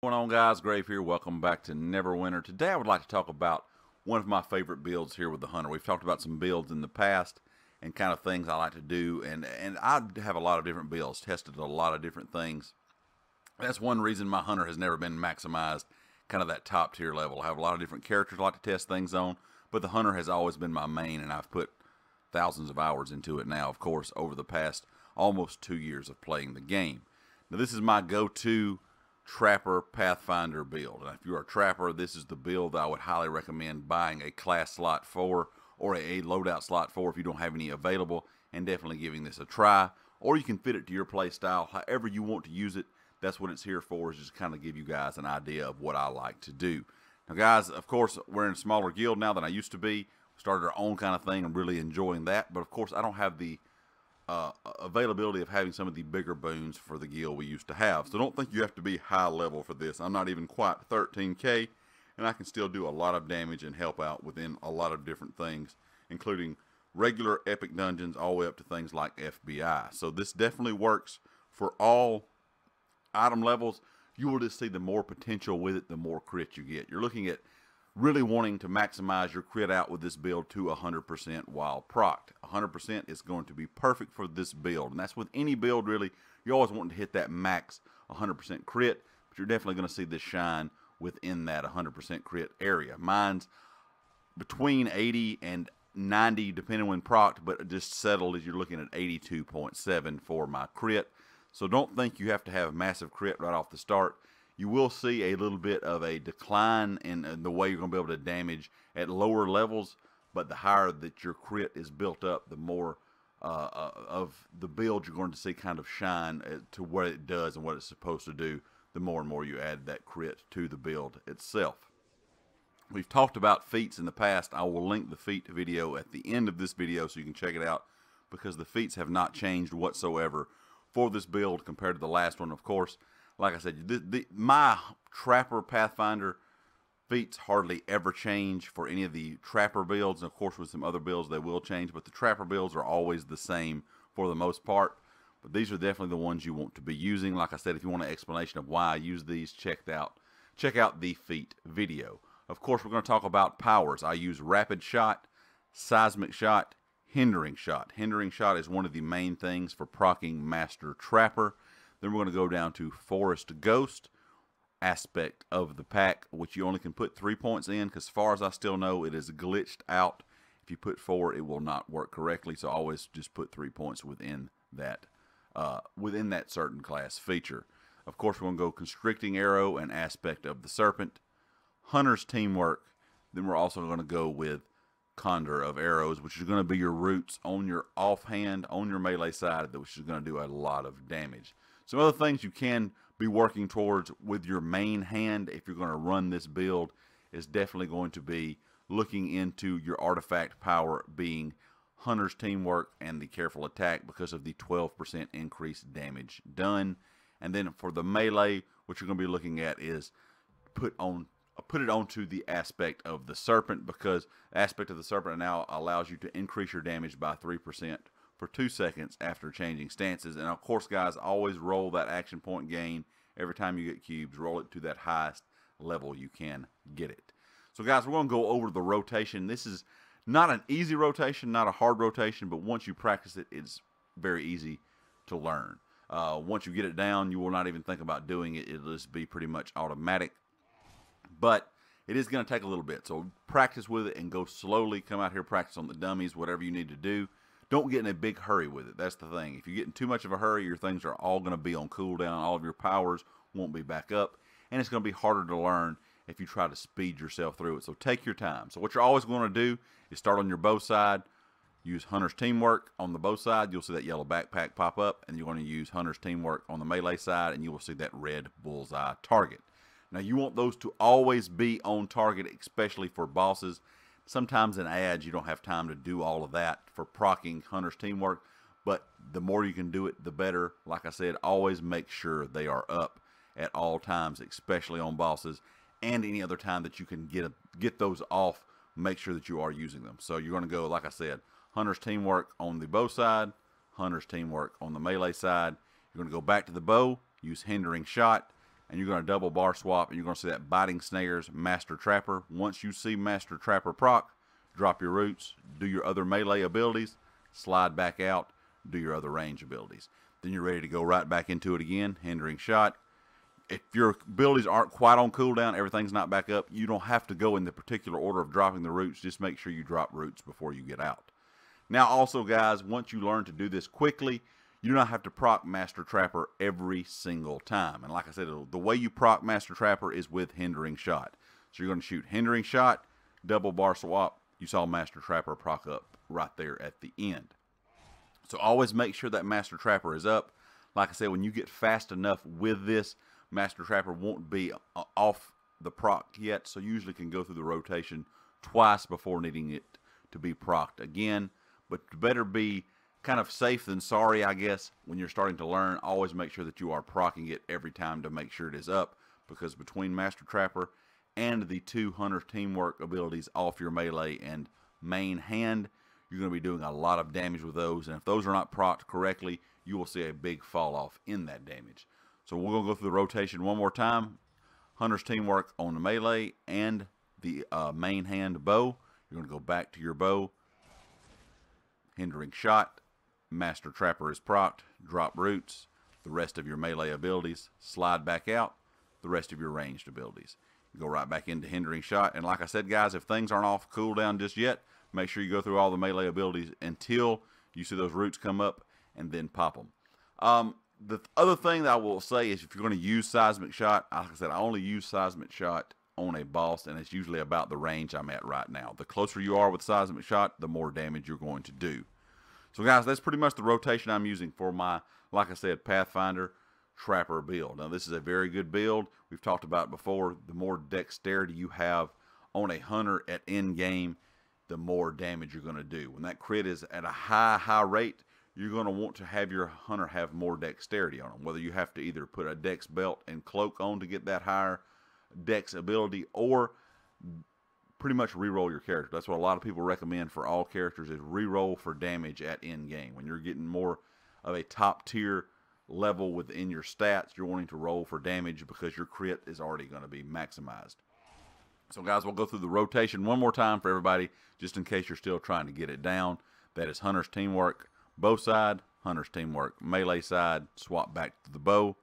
What's going on, guys? Grave here. Welcome back to Neverwinter. Today I would like to talk about one of my favorite builds here with the Hunter. We've talked about some builds in the past and kind of things I like to do, and I have a lot of different builds, tested a lot of different things. That's one reason my Hunter has never been maximized, kind of that top tier level. I have a lot of different characters I like to test things on, but the Hunter has always been my main, and I've put thousands of hours into it now, of course, over the past almost 2 years of playing the game. Now, this is my go-to Trapper Pathfinder build. And if you're a Trapper, this is the build that I would highly recommend buying a class slot for, or a loadout slot for if you don't have any available, and definitely giving this a try. Or you can fit it to your play style, however you want to use it. That's what it's here for, is just kind of give you guys an idea of what I like to do. Now, guys, of course, we're in a smaller guild now than I used to be. We started our own kind of thing and really enjoying that. But, of course, I don't have the availability of having some of the bigger boons for the guild we used to have. So don't think you have to be high level for this. I'm not even quite 13k, and I can still do a lot of damage and help out within a lot of different things, including regular epic dungeons all the way up to things like FBI. So this definitely works for all item levels. You will just see the more potential with it, the more crit you get. You're looking at really wanting to maximize your crit out with this build to 100% while procced. 100% is going to be perfect for this build, and that's with any build really. You always want to hit that max 100% crit, but you're definitely going to see this shine within that 100% crit area. Mine's between 80 and 90 depending when procced, but just settled as you're looking at 82.7 for my crit. So don't think you have to have massive crit right off the start. You will see a little bit of a decline in the way you're going to be able to damage at lower levels, but the higher that your crit is built up, the more of the build you're going to see kind of shine to what it does and what it's supposed to do, the more and more you add that crit to the build itself. We've talked about feats in the past. I will link the feat video at the end of this video so you can check it out, because the feats have not changed whatsoever for this build compared to the last one, of course. Like I said, my Trapper Pathfinder feats hardly ever change for any of the Trapper builds. And of course, with some other builds, they will change. But the Trapper builds are always the same for the most part. But these are definitely the ones you want to be using. Like I said, if you want an explanation of why I use these, check out the feat video. Of course, we're going to talk about powers. I use Rapid Shot, Seismic Shot, Hindering Shot. Hindering Shot is one of the main things for proccing Master Trapper. Then we're going to go down to Forest Ghost, Aspect of the Pack, which you only can put 3 points in, because as far as I still know, it is glitched out. If you put 4, it will not work correctly, so always just put 3 points within that certain class feature. Of course, we're going to go Constricting Arrow and Aspect of the Serpent, Hunter's Teamwork. Then we're also going to go with Condor of Arrows, which is going to be your roots on your offhand, on your melee side, which is going to do a lot of damage. Some other things you can be working towards with your main hand if you're going to run this build is definitely going to be looking into your artifact power being Hunter's Teamwork and the Careful Attack, because of the 12% increased damage done. And then for the melee, what you're going to be looking at is put it onto the Aspect of the Serpent, because Aspect of the Serpent now allows you to increase your damage by 3% for 2 seconds after changing stances. And of course, guys, always roll that action point gain every time you get cubes. Roll it to that highest level you can get it. So guys, we're going to go over the rotation. This is not an easy rotation, not a hard rotation, but once you practice it, it's very easy to learn. Once you get it down, you will not even think about doing it. It'll just be pretty much automatic. But it is going to take a little bit, so practice with it and go slowly. Come out here, practice on the dummies, whatever you need to do. Don't get in a big hurry with it. That's the thing. If you get in too much of a hurry, your things are all going to be on cooldown. All of your powers won't be back up, and it's going to be harder to learn if you try to speed yourself through it. So take your time. So what you're always going to do is start on your bow side, use Hunter's Teamwork on the bow side. You'll see that yellow backpack pop up, and you're going to use Hunter's Teamwork on the melee side, and you will see that red bullseye target. Now, you want those to always be on target, especially for bosses. Sometimes in ads, you don't have time to do all of that for proccing Hunter's Teamwork, but the more you can do it, the better. Like I said, always make sure they are up at all times, especially on bosses, and any other time that you can get those off, make sure that you are using them. So you're going to go, like I said, Hunter's Teamwork on the bow side, Hunter's Teamwork on the melee side. You're going to go back to the bow, use Hindering Shot, and you're going to double bar swap, and you're going to see that Biting Snares, Master Trapper. Once you see Master Trapper proc, drop your roots, do your other melee abilities, slide back out, do your other range abilities. Then you're ready to go right back into it again, Hindering Shot. If your abilities aren't quite on cooldown, everything's not back up, you don't have to go in the particular order of dropping the roots. Just make sure you drop roots before you get out. Now also, guys, once you learn to do this quickly, you do not have to proc Master Trapper every single time. And like I said, the way you proc Master Trapper is with Hindering Shot. So you're going to shoot Hindering Shot, double bar swap. You saw Master Trapper proc up right there at the end. So always make sure that Master Trapper is up. Like I said, when you get fast enough with this, Master Trapper won't be off the proc yet, so usually can go through the rotation twice before needing it to be procced again. But better be kind of safe than sorry, I guess, when you're starting to learn. Always make sure that you are proccing it every time to make sure it is up, because between Master Trapper and the 2 Hunter's Teamwork abilities off your melee and main hand, you're going to be doing a lot of damage with those, and if those are not procced correctly, you will see a big fall off in that damage. So we're going to go through the rotation one more time. Hunter's Teamwork on the melee and the main hand bow. You're going to go back to your bow. Hindering Shot. Master Trapper is procced. Drop roots. The rest of your melee abilities. Slide back out. The rest of your ranged abilities. You go right back into Hindering Shot. And like I said, guys, if things aren't off cooldown just yet, make sure you go through all the melee abilities until you see those roots come up, and then pop them. The other thing that I will say is, if you're going to use Seismic Shot, like I said, I only use Seismic Shot on a boss, and it's usually about the range I'm at right now. The closer you are with Seismic Shot, the more damage you're going to do. So guys, that's pretty much the rotation I'm using for my, like I said, Pathfinder Trapper build. Now this is a very good build. We've talked about it before. The more dexterity you have on a hunter at end game, the more damage you're going to do. When that crit is at a high rate, you're going to want to have your hunter have more dexterity on them. Whether you have to either put a dex belt and cloak on to get that higher dex ability, or pretty much re-roll your character. That's what a lot of people recommend for all characters, is re-roll for damage at end game. When you're getting more of a top tier level within your stats, you're wanting to roll for damage because your crit is already going to be maximized. So guys, we'll go through the rotation one more time for everybody, just in case you're still trying to get it down. That is Hunter's Teamwork, bow side, Hunter's Teamwork, melee side, swap back to the bow.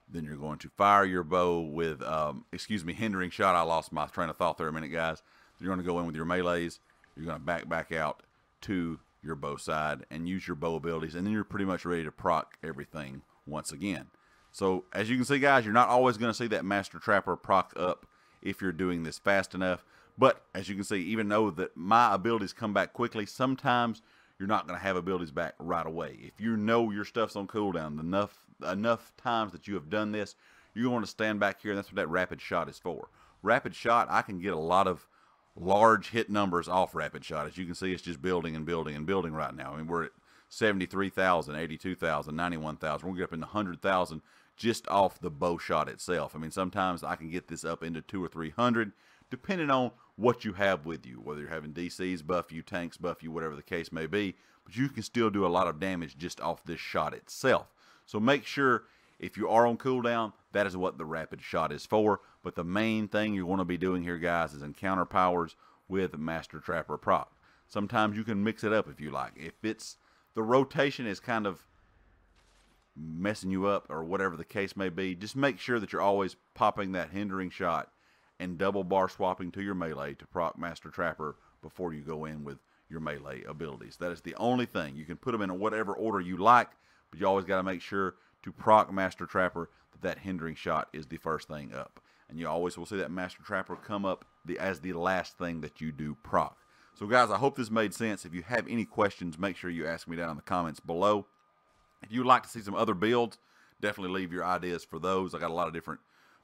Then you're going to fire your bow with, Hindering Shot. I lost my train of thought there a minute, guys. You're going to go in with your melees. You're going to back out to your bow side and use your bow abilities, and then you're pretty much ready to proc everything once again. So as you can see, guys, you're not always going to see that Master Trapper proc up if you're doing this fast enough. But as you can see, even though that my abilities come back quickly, sometimes you're not going to have abilities back right away. If you know your stuff's on cooldown enough times that you have done this, you're going to stand back here, and that's what that Rapid Shot is for. Rapid Shot, I can get a lot of large hit numbers off Rapid Shot. As you can see, it's just building and building and building right now. I mean, we're at 73,000, 82,000, 91,000. We're going to get up into 100,000 just off the bow shot itself. I mean, sometimes I can get this up into 200 or 300, depending on what you have with you, whether you're having DCs buff you, tanks buff you, whatever the case may be. But you can still do a lot of damage just off this shot itself. So make sure, if you are on cooldown, that is what the Rapid Shot is for. But the main thing you want to be doing here, guys, is encounter powers with Master Trapper proc. Sometimes you can mix it up if you like. If it's the rotation is kind of messing you up or whatever the case may be, just make sure that you're always popping that Hindering Shot and double bar swapping to your melee to proc Master Trapper before you go in with your melee abilities. That is the only thing. You can put them in whatever order you like, but you always got to make sure to proc Master Trapper that Hindering Shot is the first thing up. And you always will see that Master Trapper come up as the last thing that you do proc. So guys, I hope this made sense. If you have any questions, make sure you ask me down in the comments below. If you'd like to see some other builds, definitely leave your ideas for those. I got a lot of different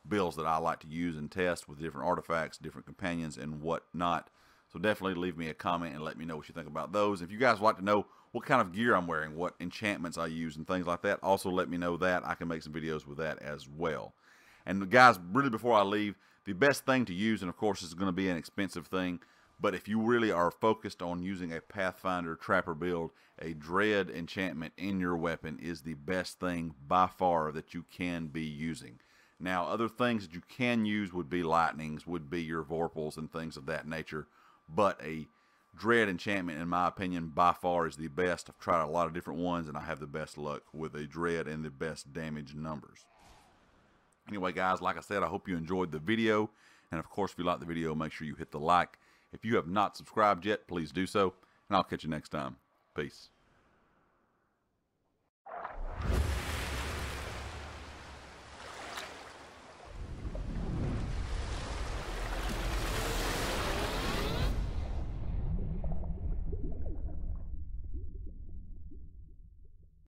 builds that I like to use and test with different artifacts, different companions, and whatnot. So definitely leave me a comment and let me know what you think about those. If you guys would like to know what kind of gear I'm wearing, what enchantments I use, and things like that, also let me know that. I can make some videos with that as well. And guys, really before I leave, the best thing to use, and of course it's going to be an expensive thing, but if you really are focused on using a Pathfinder Trapper build, a Dread enchantment in your weapon is the best thing by far that you can be using. Now, other things that you can use would be lightnings, would be your vorpals and things of that nature. But a dread enchantment, in my opinion, by far is the best. I've tried a lot of different ones, and I have the best luck with a dread and the best damage numbers. Anyway, guys, like I said, I hope you enjoyed the video. And, of course, if you like the video, make sure you hit the like. If you have not subscribed yet, please do so. And I'll catch you next time. Peace.